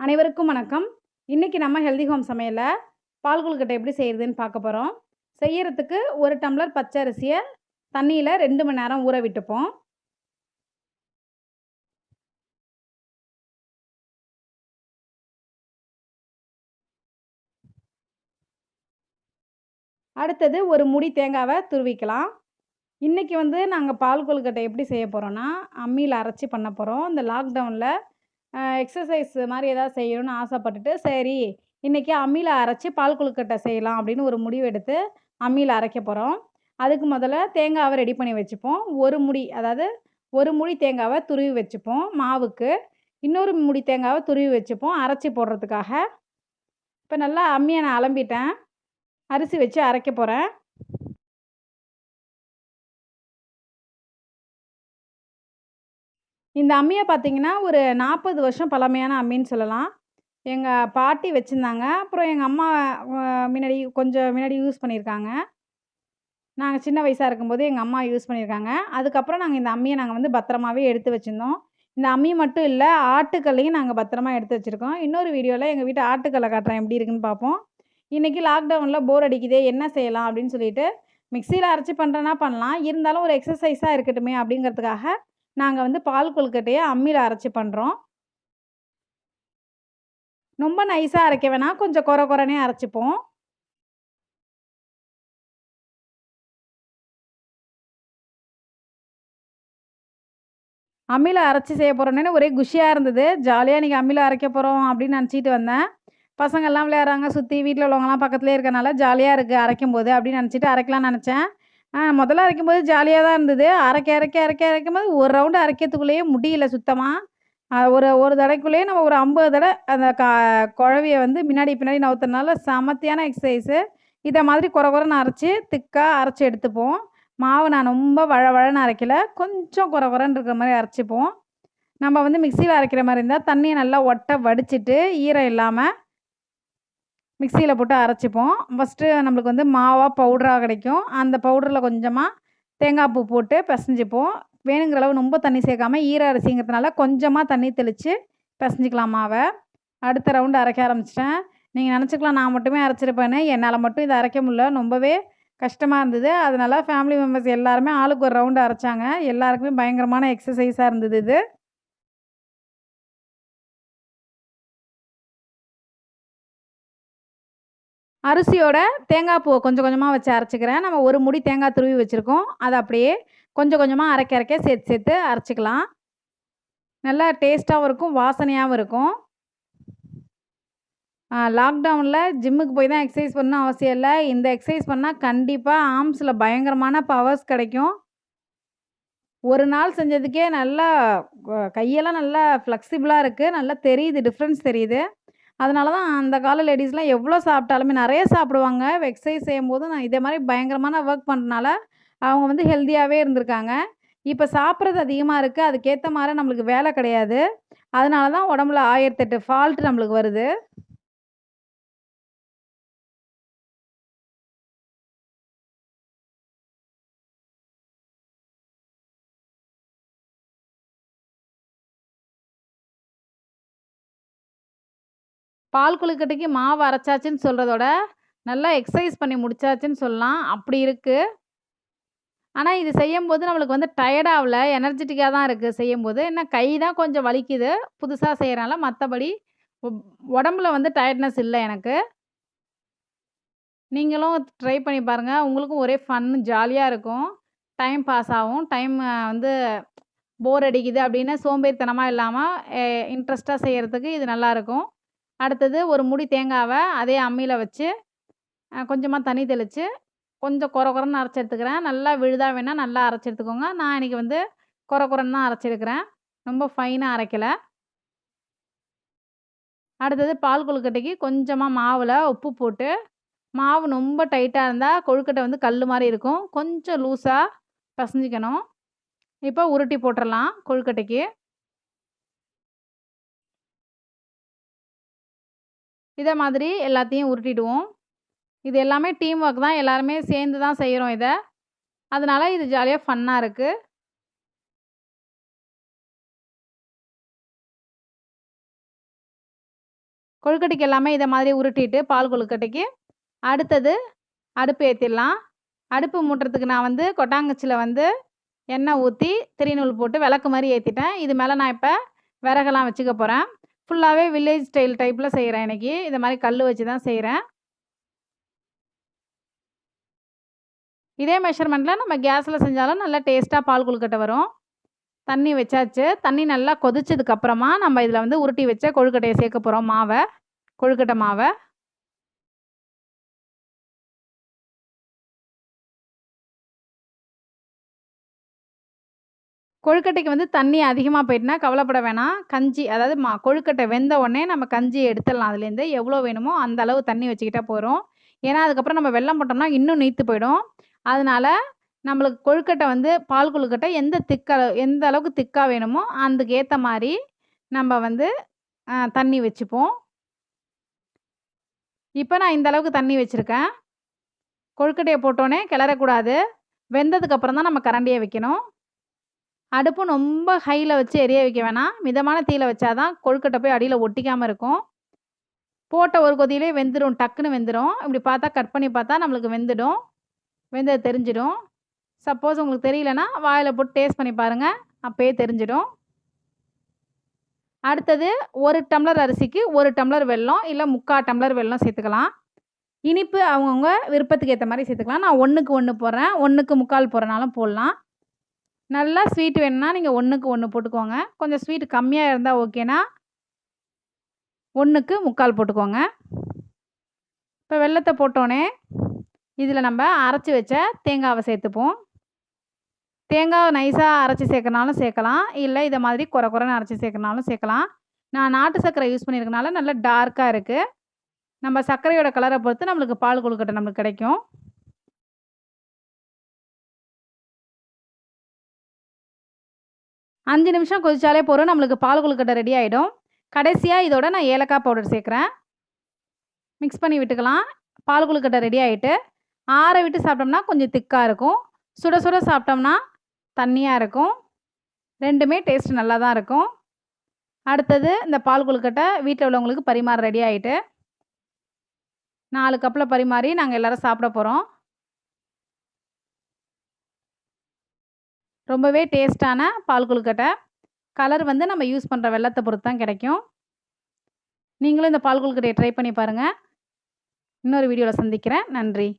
அனைவருக்கும் வணக்கம். இன்னைக்கு நம்ம ஹெல்தி ஹோம் சமையல்ல பால் கொழுக்கட்டை எப்படி செய்யறதுன்னு பார்க்க போறோம். செய்யறதுக்கு 1 டம்ளர் பச்சை அரிசிய தண்ணியில 2 மணி நேரம் ஊற விட்டுப்போம். அடுத்தது ஒரு மூடி தேங்காவை துருவிக்கலாம். இன்னைக்கு நாங்க பால் கொழுக்கட்டை எப்படி செய்ய போறோம்னா, அம்மியில அரைச்சு பண்ண போறோம். இந்த லாக்டவுன்ல எக்ஸர்சைஸ் மாரி ஏதாவது செய்யணும்னு ஆசைப்பட்டுட்டு, சரி இன்னைக்கு அம்மியில அரைச்சு பால் கொழுக்கட்டை செய்யலாம் அப்படின்னு ஒரு முடிவு எடுத்து அம்மியில அரைக்க போறோம். அதுக்கு முதல்ல தேங்காவை ரெடி பண்ணி வச்சுப்போம். ஒரு முடி அதாவது ஒரு முடி தேங்காவை துருவி வச்சுப்போம் மாவுக்கு. இன்னொரு முடி தேங்காவை துருவி வச்சுப்போம் அரைச்சி போடுறதுக்காக. இப்போ நல்லா அம்மியை நான் அலம்பிட்டேன். அரிசி வச்சு அரைக்க போகிறேன். இந்த அம்மியை பார்த்தீங்கன்னா ஒரு 40 வருஷம் பழமையான அம்மின்னு சொல்லலாம். எங்கள் பாட்டி வச்சுருந்தாங்க. அப்புறம் எங்கள் அம்மா கொஞ்சம் முன்னாடி யூஸ் பண்ணியிருக்காங்க. நாங்கள் சின்ன வயசாக இருக்கும்போது எங்கள் அம்மா யூஸ் பண்ணியிருக்காங்க. அதுக்கப்புறம் நாங்கள் இந்த அம்மியை பத்திரமாவே எடுத்து வச்சுருந்தோம். இந்த அம்மி மட்டும் இல்லை, ஆட்டுக்கல்லையும் நாங்கள் பத்திரமா எடுத்து வச்சுருக்கோம். இன்னொரு வீடியோவில் எங்கள் வீட்டு ஆட்டுக்கல்லை காட்டுறேன், எப்படி இருக்குன்னு பார்ப்போம். இன்றைக்கி லாக்டவுனில் போர் அடிக்குதே, என்ன செய்யலாம் அப்படின்னு சொல்லிட்டு மிக்சியில் அரைச்சி பண்ணுறேன்னா பண்ணலாம். இருந்தாலும் ஒரு எக்ஸசைஸாக இருக்கட்டுமே அப்படிங்கிறதுக்காக நாங்கள் பால் கொழுக்கட்டையை அம்மியில் அரைச்சி பண்ணுறோம். ரொம்ப நைஸாக அரைக்க வேணாம், கொஞ்சம் கொர கொரனே அரைச்சிப்போம். அம்மியில் அரைச்சி செய்ய போகிறோன்னே ஒரே குஷியாக இருந்தது. ஜாலியாக இன்றைக்கி அம்மியில் அரைக்க போகிறோம் அப்படின்னு நினச்சிட்டு வந்தேன். பசங்கள்லாம் விளையாடுறாங்க சுற்றி, வீட்டில் உள்ளவங்கலாம் பக்கத்துலேயே இருக்கனால ஜாலியாக இருக்குது அரைக்கும்போது அப்படின்னு நினச்சிட்டு அரைக்கலாம்னு நினச்சேன். முதல்ல அரைக்கும்போது ஜாலியாக தான் இருந்தது. அரைக்கும்போது ஒரு ரவுண்டு அரைக்கிறதுக்குள்ளேயே முடியல சுத்தமாக. ஒரு ஒரு தடவைக்குள்ளேயே நம்ம ஒரு 50 தடவை அந்த குழவிய முன்னாடி பின்னாடி நவுத்துறனால செமத்தியான எக்ஸசைஸு. இதை மாதிரி கொர கொரன்னு அரைச்சி திக்காக அரைச்சி எடுத்துப்போம். மாவு நான் ரொம்ப வழவழன்னு அரைக்கல, கொஞ்சம் கொர கொரன்னு இருக்கிற மாதிரி அரைச்சிப்போம். நம்ம மிக்சியில் அரைக்கிற மாதிரி இருந்தால் தண்ணியை நல்லா ஒட்ட வடிச்சிட்டு ஈரம் இல்லாமல் மிக்சியில் போட்டு அரைச்சிப்போம். ஃபஸ்ட்டு நம்மளுக்கு மாவாக பவுடராக கிடைக்கும். அந்த பவுடரில் கொஞ்சமாக தேங்காய் பூ போட்டு பிசைஞ்சிப்போம். வேணுங்கிற அளவு ரொம்ப தண்ணி சேர்க்காம ஈர அரிசிங்கிறதுனால கொஞ்சமாக தண்ணி தெளித்து பிசைஞ்சிக்கலாம் மாவை. அடுத்த ரவுண்டு அரைக்க ஆரம்பிச்சிட்டேன். நீங்கள் நினச்சிக்கலாம் நான் மட்டுமே அரைச்சிருப்பேன்னு. என்னால் மட்டும் இதை அரைக்க முடியல, ரொம்பவே கஷ்டமாக இருந்தது. அதனால ஃபேமிலி மெம்பர்ஸ் எல்லாருமே ஆளுக்கு ஒரு ரவுண்டு அரைச்சாங்க. எல்லாருக்குமே பயங்கரமான எக்ஸசைஸாக இருந்தது இது. அரிசியோட தேங்காய் பூவை கொஞ்சம் கொஞ்சமாக வச்சு அரைச்சிக்கிறேன். நம்ம ஒரு முடி தேங்காய் துருவி வச்சுருக்கோம். அதை அப்படியே கொஞ்சம் கொஞ்சமாக அரைக்க சேர்த்து சேர்த்து அரைச்சிக்கலாம். நல்லா டேஸ்ட்டாகவும் இருக்கும், வாசனையாகவும் இருக்கும். லாக்டவுனில் ஜிம்முக்கு போய் தான் எக்ஸசைஸ் பண்ணணும் அவசியம் இல்லை. இந்த எக்ஸசைஸ் பண்ணால் கண்டிப்பாக ஆர்ம்ஸில் பயங்கரமான பவர்ஸ் கிடைக்கும். ஒரு நாள் செஞ்சதுக்கே நல்லா கையெல்லாம் நல்லா ஃப்ளெக்சிபிளாக இருக்குது. நல்லா தெரியுது, டிஃப்ரென்ஸ் தெரியுது. அதனால தான் அந்த கால லேடீஸ்லாம் எவ்வளோ சாப்பிட்டாலுமே நிறைய சாப்பிடுவாங்க. எக்ஸசைஸ் செய்யும்போது நான் இதே மாதிரி பயங்கரமான ஒர்க் பண்ணுறனால அவங்க ஹெல்த்தியாகவே இருந்திருக்காங்க. இப்போ சாப்பிட்றது அதிகமாக இருக்குது, அதுக்கேற்ற மாதிரி நம்மளுக்கு வேலை கிடையாது. அதனால தான் உடம்புல 1008 ஃபால்ட் நம்மளுக்கு வருது. பால் கொழுக்கட்டைக்கு மாவு அரைச்சாச்சுன்னு சொல்கிறதோட நல்லா எக்ஸசைஸ் பண்ணி முடிச்சாச்சுன்னு சொல்லலாம், அப்படி இருக்குது. ஆனால் இது செய்யும்போது நம்மளுக்கு டயர்ட் ஆகல, எனர்ஜெட்டிக்காக தான் இருக்குது செய்யும்போது. என்ன கை தான் கொஞ்சம் வலிக்குது புதுசாக செய்கிறனால, மற்றபடி உடம்புல டயர்ட்னஸ் இல்லை எனக்கு. நீங்களும் ட்ரை பண்ணி பாருங்கள். உங்களுக்கும் ஒரே ஃபன் ஜாலியாக இருக்கும். டைம் பாஸ் ஆகும். போர் அடிக்குது அப்படின்னு சோம்பேறித்தனமாக இல்லாமல் இன்ட்ரெஸ்ட்டாக செய்கிறதுக்கு இது நல்லாயிருக்கும். அடுத்தது ஒரு முடி தேங்காவை அதே அம்மியில் வச்சு கொஞ்சமாக தண்ணி தெளித்து கொஞ்சம் கொர கொரன்னு அரைச்சி எடுத்துக்கிறேன். நல்லா விழுதா வேணால் நல்லா அரைச்சி எடுத்துக்கோங்க. நான் இன்றைக்கி கொர கொரன்னு தான் அரைச்சிருக்கிறேன், ரொம்ப ஃபைனாக அரைக்கலை. அடுத்தது பால் கொழுக்கட்டைக்கு கொஞ்சமாக மாவில் உப்பு போட்டு, மாவு ரொம்ப டைட்டாக இருந்தால் கொழுக்கட்டை கல் மாதிரி இருக்கும், கொஞ்சம் லூஸாக பிசைஞ்சிக்கணும். இப்போ உருட்டி போட்டுடலாம் கொழுக்கட்டைக்கு. இதே மாதிரி எல்லாத்தையும் உருட்டிடுவோம். இது எல்லாமே டீம் ஒர்க் தான், எல்லாருமே சேர்ந்து தான் செய்கிறோம் இதை. அதனால இது ஜாலியாக ஃபன்னாக இருக்குது. கொழுக்கட்டைக்கு எல்லாமே இதை மாதிரி உருட்டிட்டு பால் கொழுக்கட்டைக்கு அடுத்தது அடுப்பு ஏற்றிடலாம். அடுப்பு மூட்டுறதுக்கு நான் வந்து கொட்டாங்குச்சியில் வந்து எண்ணெய் ஊற்றி திரிநூல் போட்டு விளக்கு மாதிரி ஏற்றிட்டேன். இது மேலே நான் இப்போ விறகெல்லாம் வச்சுக்க போகிறேன். ஃபுல்லாகவே வில்லேஜ் ஸ்டைல் டைப்பில் செய்கிறேன் இன்றைக்கி. இதை மாதிரி கல் வச்சு தான் செய்கிறேன். இதே மெஷர்மெண்ட்டில் நம்ம கேஸில் செஞ்சாலும் நல்லா டேஸ்ட்டாக பால் கொழுக்கட்டை வரும். தண்ணி வச்சாச்சு. தண்ணி நல்லா கொதிச்சதுக்கப்புறமா நம்ம இதில் வந்து உருட்டி வச்ச கொழுக்கட்டையை சேர்க்க போகிறோம். கொழுக்கட்டை மாவை கொழுக்கட்டைக்கு வந்து தண்ணி அதிகமாக போயிட்டுனா கவலைப்பட வேணாம். கஞ்சி அதாவது கொழுக்கட்டை வெந்த உடனே நம்ம கஞ்சி எடுத்துடலாம். அதுலேருந்து எவ்வளோ வேணுமோ அந்த அளவு தண்ணி வச்சுக்கிட்டால் போதும். ஏன்னா அதுக்கப்புறம் நம்ம வெல்லம் போட்டோம்னா இன்னும் நீர்த்து போயிடும். அதனால் நம்மளுக்கு கொழுக்கட்டை வந்து பால் கொழுக்கட்டை எந்த அளவுக்கு திக்காக வேணுமோ அதுக்கு ஏற்ற மாதிரி நம்ம வந்து தண்ணி வச்சுப்போம். இப்போ நான் இந்த அளவுக்கு தண்ணி வச்சுருக்கேன். கொழுக்கட்டையை போட்டோன்னே கிளறக்கூடாது. வெந்ததுக்கப்புறம் தான் நம்ம கரண்டியை வைக்கணும். அடுப்பு ரொம்ப ஹையில் வச்சு எரிய வைக்க வேணாம். மிதமான தீயில் வச்சா தான் கொழுக்கட்டை போய் அடியில் ஒட்டிக்காமல் இருக்கும். போட்ட ஒரு கொதியிலே வெந்துடும், டக்குன்னு வெந்துடும். இப்படி பார்த்தா கட் பண்ணி பார்த்தா நம்மளுக்கு வெந்தது தெரிஞ்சிடும். சப்போஸ் உங்களுக்கு தெரியலனா வாயில் போட்டு டேஸ்ட் பண்ணி பாருங்கள், அப்போயே தெரிஞ்சிடும். அடுத்தது 1 டம்ளர் அரிசிக்கு 1 டம்ளர் வெல்லம் இல்லை 3/4 டம்ளர் வெல்லம் சேர்த்துக்கலாம். இனிப்பு அவங்கவுங்க விருப்பத்துக்கு ஏற்ற மாதிரி சேர்த்துக்கலாம். நான் 1க்கு 1 போடுறேன், 1க்கு 3/4 போடுறனாலும் போடலாம். நல்லா ஸ்வீட் வேணும்னா நீங்கள் 1க்கு 1 போட்டுக்கோங்க. கொஞ்சம் ஸ்வீட் கம்மியாக இருந்தால் ஓகேனா 1க்கு 3/4 போட்டுக்கோங்க. இப்போ வெல்லத்தை போட்டோன்னே இதில் நம்ம அரைச்சி வச்ச தேங்காவை சேர்த்துப்போம். தேங்காவை நைஸாக அரைச்சி சேர்க்கனாலும் சேர்க்கலாம், இல்லை இதை மாதிரி குறைன்னு அரைச்சி சேர்க்கனாலும் சேர்க்கலாம். நான் நாட்டு சர்க்கரை யூஸ் பண்ணியிருக்கனால நல்லா டார்க்காக இருக்குது. நம்ம சர்க்கரையோட கலரை பொறுத்து நம்மளுக்கு பால் கொழுக்கட்டை நம்மளுக்கு கிடைக்கும். அஞ்சு நிமிஷம் கொதிச்சாலே போதும், நம்மளுக்கு பால் கொழுக்கட்டை ரெடி ஆகிடும். கடைசியாக இதோட நான் ஏலக்காய் பவுடர் சேர்க்குறேன். மிக்ஸ் பண்ணி விட்டுக்கலாம். பால் கொழுக்கட்டை ரெடி ஆகிட்டு ஆற விட்டு சாப்பிட்டோம்னா கொஞ்சம் திக்காக இருக்கும். சுட சுட சாப்பிட்டோம்னா தண்ணியாக இருக்கும். ரெண்டுமே டேஸ்ட் நல்லா தான் இருக்கும். அடுத்தது இந்த பால் கொழுக்கட்டை வீட்டில் உள்ளவங்களுக்கு பரிமாற ரெடி ஆகிட்டு 4 கப்பில் பரிமாறி நாங்கள் எல்லோரும் சாப்பிட போகிறோம். ரொம்பவே டேஸ்ட்டான பால் கொழுக்கட்டை. கலர் வந்து நம்ம யூஸ் பண்ணுற வெல்லத்தை பொறுத்து தான் கிடைக்கும். நீங்களும் இந்த பால் கொழுக்கட்டையை ட்ரை பண்ணி பாருங்கள். இன்னொரு வீடியோவில் சந்திக்கிறேன். நன்றி.